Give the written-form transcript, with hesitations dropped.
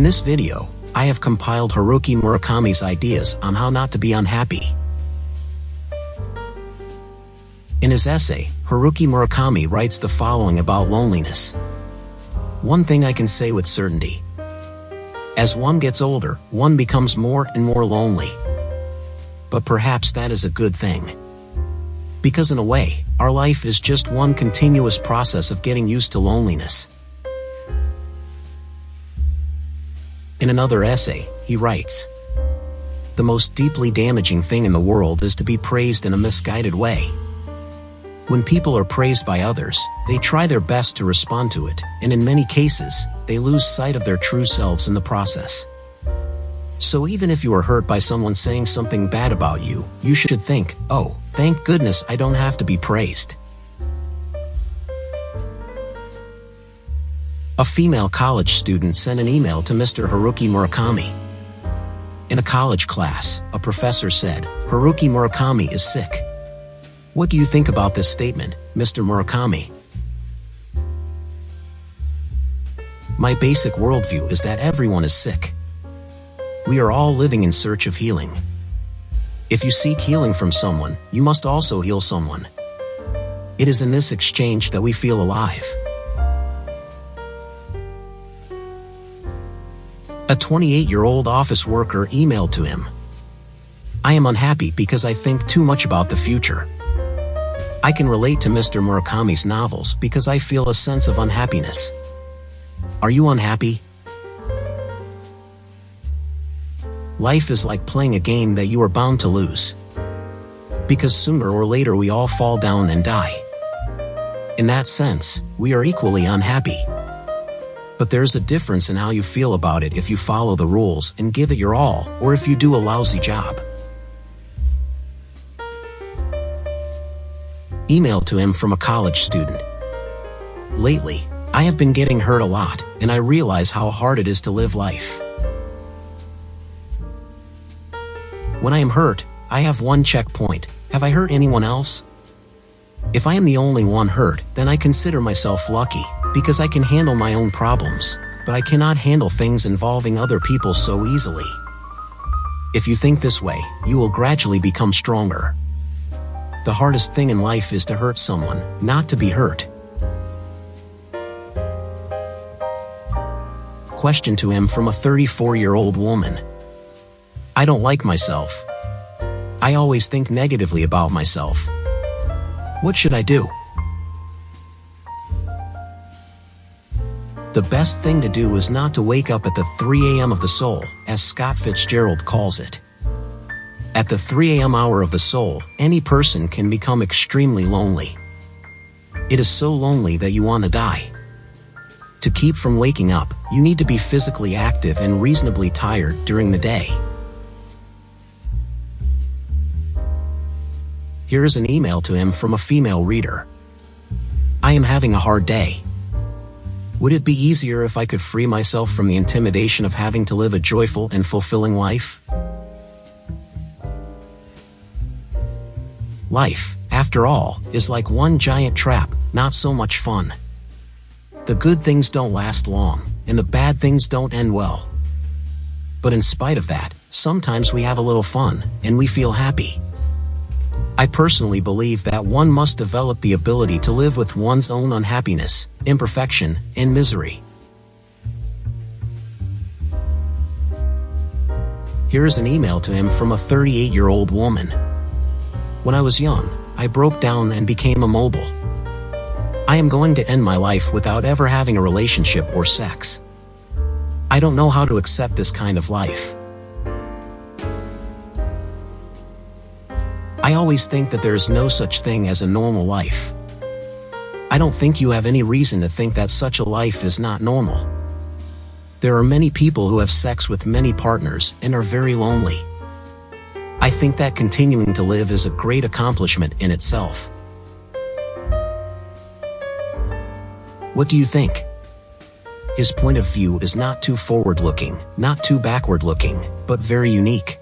In this video, I have compiled Haruki Murakami's ideas on how not to be unhappy. In his essay, Haruki Murakami writes the following about loneliness. One thing I can say with certainty. As one gets older, one becomes more and more lonely. But perhaps that is a good thing. Because in a way, our life is just one continuous process of getting used to loneliness. In another essay, he writes, "The most deeply damaging thing in the world is to be praised in a misguided way. When people are praised by others, they try their best to respond to it, and in many cases, they lose sight of their true selves in the process. So even if you are hurt by someone saying something bad about you, you should think, oh, thank goodness I don't have to be praised." A female college student sent an email to Mr. Haruki Murakami. In a college class, a professor said, "Haruki Murakami is sick. What do you think about this statement, Mr. Murakami?" My basic worldview is that everyone is sick. We are all living in search of healing. If you seek healing from someone, you must also heal someone. It is in this exchange that we feel alive. A 28-year-old office worker emailed to him, "I am unhappy because I think too much about the future. I can relate to Mr. Murakami's novels because I feel a sense of unhappiness. Are you unhappy? Life is like playing a game that you are bound to lose. Because sooner or later we all fall down and die. In that sense, we are equally unhappy. But there's a difference in how you feel about it if you follow the rules and give it your all, or if you do a lousy job." Email to him from a college student. "Lately, I have been getting hurt a lot, and I realize how hard it is to live life. When I am hurt, I have one checkpoint. Have I hurt anyone else? If I am the only one hurt, then I consider myself lucky, because I can handle my own problems, but I cannot handle things involving other people so easily. If you think this way, you will gradually become stronger. The hardest thing in life is to hurt someone, not to be hurt." Question to him from a 34-year-old woman. "I don't like myself. I always think negatively about myself. What should I do?" The best thing to do is not to wake up at the 3 a.m. of the soul, as Scott Fitzgerald calls it. At the 3 a.m. hour of the soul, any person can become extremely lonely. It is so lonely that you want to die. To keep from waking up, you need to be physically active and reasonably tired during the day. Here is an email to him from a female reader. "I am having a hard day. Would it be easier if I could free myself from the intimidation of having to live a joyful and fulfilling life? Life, after all, is like one giant trap, not so much fun. The good things don't last long, and the bad things don't end well. But in spite of that, sometimes we have a little fun, and we feel happy. I personally believe that one must develop the ability to live with one's own unhappiness, imperfection, and misery." Here is an email to him from a 38-year-old woman. "When I was young, I broke down and became immobile. I am going to end my life without ever having a relationship or sex. I don't know how to accept this kind of life. I always think that there is no such thing as a normal life. I don't think you have any reason to think that such a life is not normal. There are many people who have sex with many partners and are very lonely. I think that continuing to live is a great accomplishment in itself. What do you think?" His point of view is not too forward-looking, not too backward-looking, but very unique.